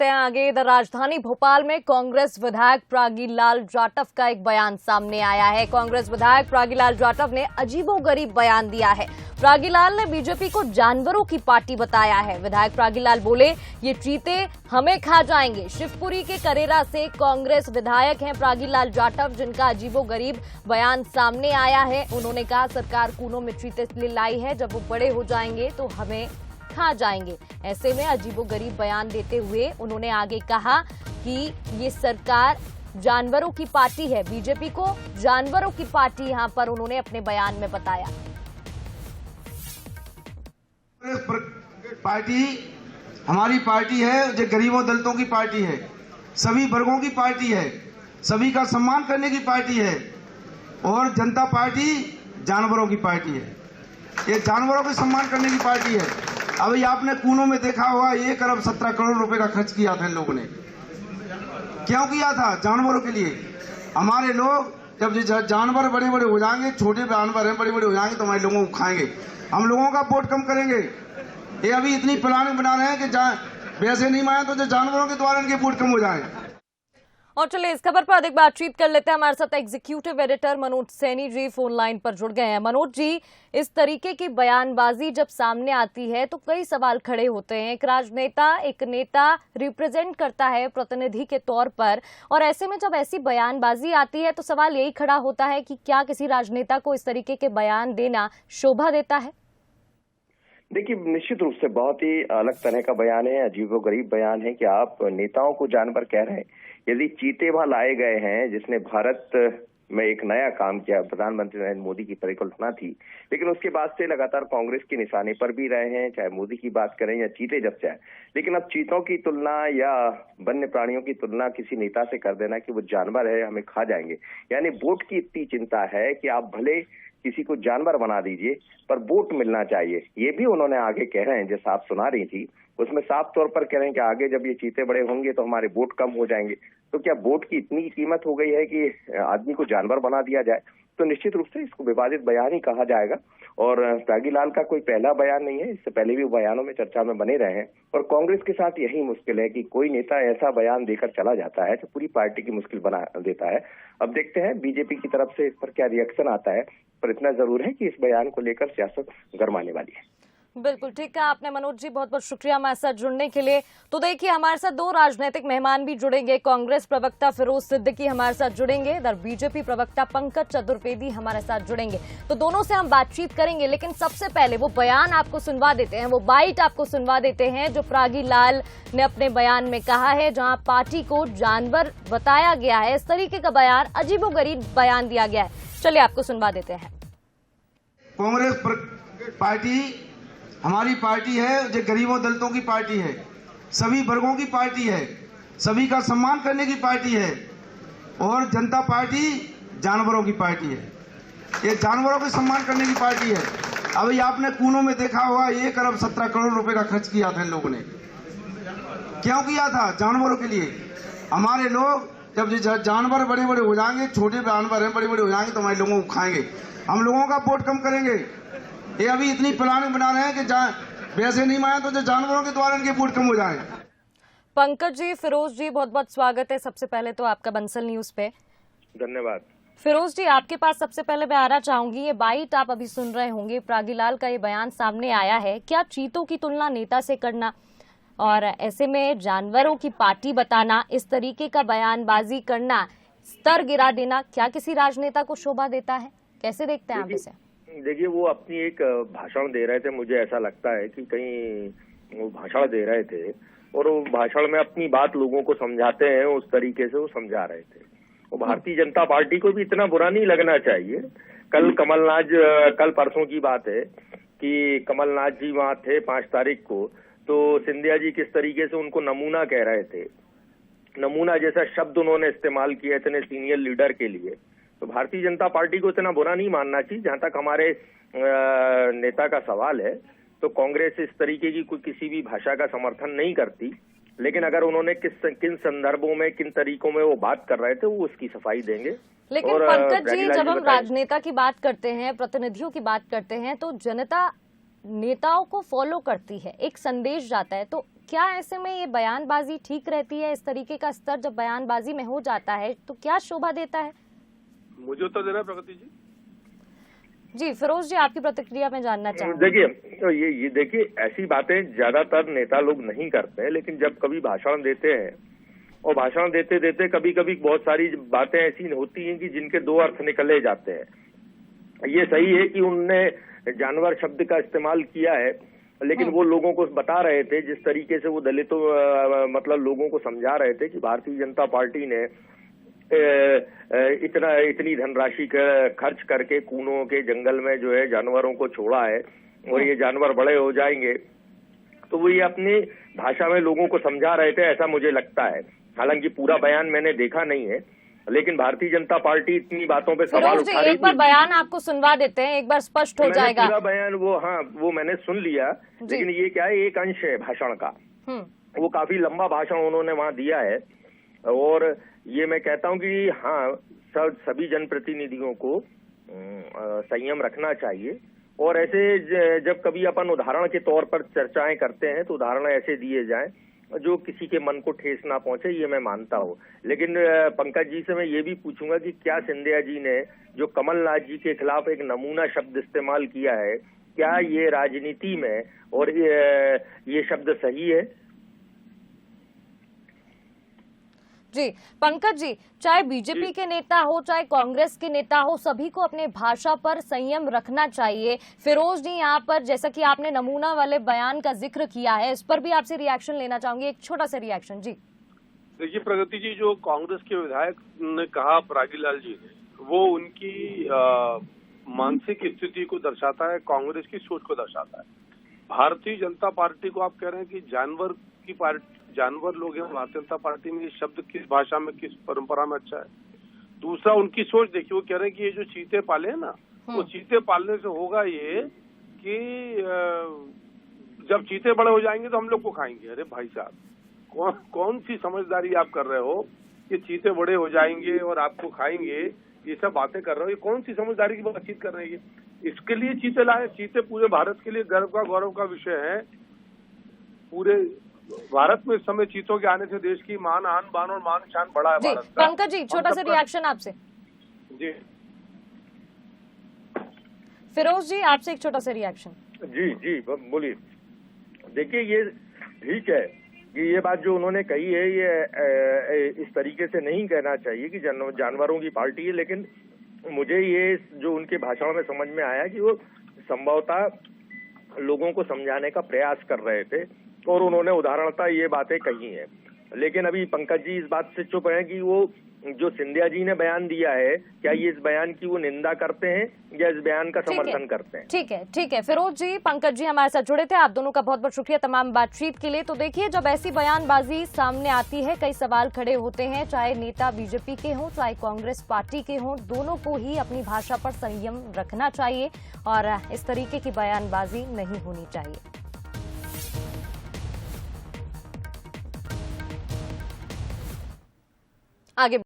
बढ़ते हैं आगे। इधर राजधानी भोपाल में कांग्रेस विधायक प्रागीलाल जाटव का एक बयान सामने आया है। कांग्रेस विधायक प्रागीलाल जाटव ने अजीबोगरीब बयान दिया है। प्रागीलाल ने बीजेपी को जानवरों की पार्टी बताया है। विधायक प्रागीलाल बोले, ये चीते हमें खा जाएंगे। शिवपुरी के करेरा से कांग्रेस विधायक हैं प्रागीलाल जाटव, जिनका अजीबोगरीब बयान सामने आया है। उन्होंने कहा, सरकार कूनों में चीते लाई है, जब वो बड़े हो जाएंगे तो हमें खा जाएंगे। ऐसे में अजीबोगरीब बयान देते हुए उन्होंने आगे कहा कि ये सरकार जानवरों की पार्टी है। बीजेपी को जानवरों की पार्टी यहां पर उन्होंने अपने बयान में बताया। पार्टी हमारी पार्टी है, जो गरीबों दलितों की पार्टी है, सभी वर्गों की पार्टी है, सभी का सम्मान करने की पार्टी है। और जनता पार्टी जानवरों की पार्टी है, ये जानवरों के सम्मान करने की पार्टी है। अभी आपने कूनों में देखा होगा, 1 अरब 17 करोड़ रुपए का खर्च किया था इन लोगों ने। क्यों किया था? जानवरों के लिए। हमारे लोग जब जानवर बड़े बड़े हो जाएंगे, छोटे जानवर हैं, बड़े बड़े हो जाएंगे तो हमारे लोगों को खाएंगे, हम लोगों का वोट कम करेंगे। ये अभी इतनी प्लानिंग बना रहे हैं कि वैसे नहीं माने तो जो जानवरों के द्वारा इनके वोट कम हो जाए। और चलिए इस खबर पर अधिक बातचीत कर लेते हैं। हमारे साथ executive editor Manoj Saini ji phone line पर जुड़ गए हैं। मनोज जी, इस तरीके की बयानबाजी जब सामने आती है तो कई सवाल खड़े होते हैं। एक राजनेता, एक नेता रिप्रेजेंट करता है प्रतिनिधि के तौर पर, और ऐसे में जब ऐसी बयानबाजी आती है तो सवाल यही खड़ा होता है कि क्या किसी राजनेता को इस तरीके के बयान देना शोभा देता है? देखिए, निश्चित रूप से बहुत ही अलग तरह का बयान है, अजीबोगरीब बयान है कि आप नेताओं को जानवर कह रहे हैं। यदि चीते वहां लाए गए हैं, जिसने भारत में एक नया काम किया, प्रधानमंत्री नरेंद्र मोदी की परिकल्पना थी, लेकिन उसके बाद से लगातार कांग्रेस के निशाने पर भी रहे हैं, चाहे मोदी की बात करें या चीते जब से आए। लेकिन अब चीतों की तुलना या वन्य प्राणियों की तुलना किसी नेता से कर देना कि वो जानवर है, हमें खा जाएंगे, यानी वोट की इतनी चिंता है कि आप भले किसी को जानवर बना दीजिए पर वोट मिलना चाहिए। ये भी उन्होंने आगे कह रहे हैं, जैसा आप सुना रही थी उसमें साफ तौर पर कह रहे हैं कि आगे जब ये चीते बड़े होंगे तो हमारे वोट कम हो जाएंगे। तो क्या वोट की इतनी कीमत हो गई है कि आदमी को जानवर बना दिया जाए? तो निश्चित रूप से इसको विवादित बयान ही कहा जाएगा। और प्रागीलाल का कोई पहला बयान नहीं है, इससे पहले भी बयानों में चर्चा में बने रहे हैं। और कांग्रेस के साथ यही मुश्किल है कि कोई नेता ऐसा बयान देकर चला जाता है जो पूरी पार्टी की मुश्किल बना देता है। अब देखते हैं बीजेपी की तरफ से इस पर क्या रिएक्शन आता है, पर इतना जरूर है कि इस बयान को लेकर सियासत गर्माने वाली है। बिल्कुल ठीक है आपने मनोज जी, बहुत बहुत शुक्रिया हमारे साथ जुड़ने के लिए। तो देखिए, हमारे साथ 2 राजनीतिक मेहमान भी जुड़ेंगे। कांग्रेस प्रवक्ता फिरोज सिद्दीकी हमारे साथ जुड़ेंगे, इधर बीजेपी प्रवक्ता पंकज चतुर्वेदी हमारे साथ जुड़ेंगे। तो दोनों से हम बातचीत करेंगे, लेकिन सबसे पहले वो बयान आपको सुनवा देते हैं, वो बाइट आपको सुनवा देते हैं जो प्रागीलाल ने अपने बयान में कहा है, जहाँ पार्टी को जानवर बताया गया है। इस तरीके का बयान, अजीबोगरीब बयान दिया गया है। चलिए आपको सुनवा देते हैं। कांग्रेस पार्टी हमारी पार्टी है, जो गरीबों दलितों की पार्टी है, सभी वर्गों की पार्टी है, सभी का सम्मान करने की पार्टी है। और जनता पार्टी जानवरों की पार्टी है, ये जानवरों के सम्मान करने की पार्टी है। अभी आपने कूनों में देखा होगा, 1 अरब 17 करोड़ रुपए का खर्च किया था इन लोगों ने। क्यों किया था? जानवरों के लिए। हमारे लोग जब जानवर बड़े बड़े हो जाएंगे, छोटे जानवर हैं, बड़े बड़े हो जाएंगे तो हमारे लोगों को खाएंगे, हम लोगों का वोट कम करेंगे। ये अभी इतनी प्लानिंग बना रहे हैं कि वैसे नहीं माने तो जो जानवरों के द्वारा इनके वोट कम हो जाए। पंकज जी, फिरोज जी, बहुत बहुत स्वागत है सबसे पहले तो आपका बंसल न्यूज पे। धन्यवाद। फिरोज जी, आपके पास सबसे पहले मैं आना चाहूंगी, ये बाइट आप अभी सुन रहे होंगे, प्रागीलाल का ये बयान सामने आया है। क्या चीतों की तुलना नेता से करना और ऐसे में जानवरों की पार्टी बताना, इस तरीके का बयानबाजी करना, स्तर गिरा देना, क्या किसी राजनेता को शोभा देता है? कैसे देखते हैं आप इसे? देखिए, वो अपनी एक भाषण दे रहे थे, मुझे ऐसा लगता है कि कहीं वो भाषण दे रहे थे और वो भाषण में अपनी बात लोगों को समझाते हैं, उस तरीके से वो समझा रहे थे। वो भारतीय जनता पार्टी को भी इतना बुरा नहीं लगना चाहिए। कल परसों की बात है कि कमलनाथ जी वहां थे 5 तारीख को, तो सिंधिया जी किस तरीके से उनको नमूना कह रहे थे, नमूना जैसा शब्द उन्होंने इस्तेमाल किया इतने सीनियर लीडर के लिए। तो भारतीय जनता पार्टी को इतना बुरा नहीं मानना चाहिए। जहां तक हमारे नेता का सवाल है, तो कांग्रेस इस तरीके की कोई किसी भी भाषा का समर्थन नहीं करती, लेकिन अगर उन्होंने किन संदर्भों में, किन तरीकों में वो बात कर रहे थे, वो उसकी सफाई देंगे। लेकिन पंकज जी, जब हम राजनेता की बात करते हैं, प्रतिनिधियों की बात करते हैं, तो जनता नेताओं को फॉलो करती है, एक संदेश जाता है, तो क्या ऐसे में ये बयानबाजी ठीक रहती है? इस तरीके का स्तर जब बयानबाजी में हो जाता है तो क्या शोभा देता है? मुझे उत्तर देना है प्रगति जी। जी फिरोज जी, आपकी प्रतिक्रिया में जानना चाहूंगी। देखिए, तो ये देखिए, ऐसी बातें ज्यादातर नेता लोग नहीं करते हैं, लेकिन जब कभी भाषण देते हैं और भाषण देते देते कभी कभी बहुत सारी बातें ऐसी होती हैं कि जिनके दो अर्थ निकले जाते हैं। ये सही है कि उनने जानवर शब्द का इस्तेमाल किया है, लेकिन वो लोगों को बता रहे थे जिस तरीके से वो दलितों मतलब लोगों को समझा रहे थे कि भारतीय जनता पार्टी ने इतनी धनराशि खर्च करके कूनों के जंगल में जो है जानवरों को छोड़ा है और ये जानवर बड़े हो जाएंगे, तो वो ये अपनी भाषा में लोगों को समझा रहे थे, ऐसा मुझे लगता है। हालांकि पूरा बयान मैंने देखा नहीं है, लेकिन भारतीय जनता पार्टी इतनी बातों पे सवाल उठा रही थी। एक बार बयान आपको सुनवा देते हैं, एक बार स्पष्ट हो जाएगा। पूरा बयान वो मैंने सुन लिया, लेकिन ये क्या है, एक अंश है भाषण का। वो काफी लंबा भाषण उन्होंने वहां दिया है और ये मैं कहता हूं कि हाँ, सभी जनप्रतिनिधियों को संयम रखना चाहिए और ऐसे जब कभी अपन उदाहरण के तौर पर चर्चाएं करते हैं तो उदाहरण ऐसे दिए जाएं जो किसी के मन को ठेस ना पहुंचे, ये मैं मानता हूँ। लेकिन पंकज जी से मैं ये भी पूछूंगा कि क्या सिंधिया जी ने जो कमलनाथ जी के खिलाफ एक नमूना शब्द इस्तेमाल किया है, क्या ये राजनीति में और ये शब्द सही है? जी पंकज जी, चाहे बीजेपी के नेता हो चाहे कांग्रेस के नेता हो, सभी को अपने भाषा पर संयम रखना चाहिए। फिरोज जी, यहाँ पर जैसा कि आपने नमूना वाले बयान का जिक्र किया है, इस पर भी आपसे रिएक्शन लेना चाहूंगी, एक छोटा सा रिएक्शन। जी देखिए प्रगति जी, जो कांग्रेस के विधायक ने कहा प्रागीलाल जी ने, वो उनकी मानसिक स्थिति को दर्शाता है, कांग्रेस की सोच को दर्शाता है। भारतीय जनता पार्टी को आप कह रहे हैं कि जानवर की पार्टी, जानवर लोग हैं भारतीय जनता पार्टी में, ये शब्द किस भाषा में किस परंपरा में अच्छा है? दूसरा, उनकी सोच देखिए, वो कह रहे हैं कि ये जो चीते पाले हैं ना, वो चीते पालने से होगा ये कि जब चीते बड़े हो जाएंगे तो हम लोग को खाएंगे। अरे भाई साहब, कौन सी समझदारी आप कर रहे हो कि चीते बड़े हो जाएंगे और आपको खाएंगे? ये सब बातें कर रहे हो, ये कौन सी समझदारी की बातचीत कर रहे हैं? इसके लिए चीते लाए। चीते पूरे भारत के लिए गर्व का, गौरव का विषय है। पूरे भारत में इस समय चीतों के आने से देश की मान, आन बान और मान शान बढ़ा है भारत का। पंकज जी, छोटा सा रिएक्शन आपसे। जी फिरोज जी, आपसे एक छोटा सा रिएक्शन। जी बोलिए। देखिए, ये ठीक है कि ये बात जो उन्होंने कही है, ये इस तरीके से नहीं कहना चाहिए कि जानवरों की पार्टी है, लेकिन मुझे ये जो उनके भाषण में समझ में आया कि वो संभवतः लोगों को समझाने का प्रयास कर रहे थे और उन्होंने उदाहरणतः ये बातें कही हैं। लेकिन अभी पंकज जी इस बात से चुप हैं कि वो जो सिंधिया जी ने बयान दिया है, क्या ये इस बयान की वो निंदा करते हैं या इस बयान का समर्थन करते हैं? ठीक है फिरोज जी, पंकज जी हमारे साथ जुड़े थे, आप दोनों का बहुत बहुत शुक्रिया तमाम बातचीत के लिए। तो देखिए, जब ऐसी बयानबाजी सामने आती है, कई सवाल खड़े होते हैं, चाहे नेता बीजेपी के हों चाहे कांग्रेस पार्टी के हों, दोनों को ही अपनी भाषा पर संयम रखना चाहिए और इस तरीके की बयानबाजी नहीं होनी चाहिए। आगे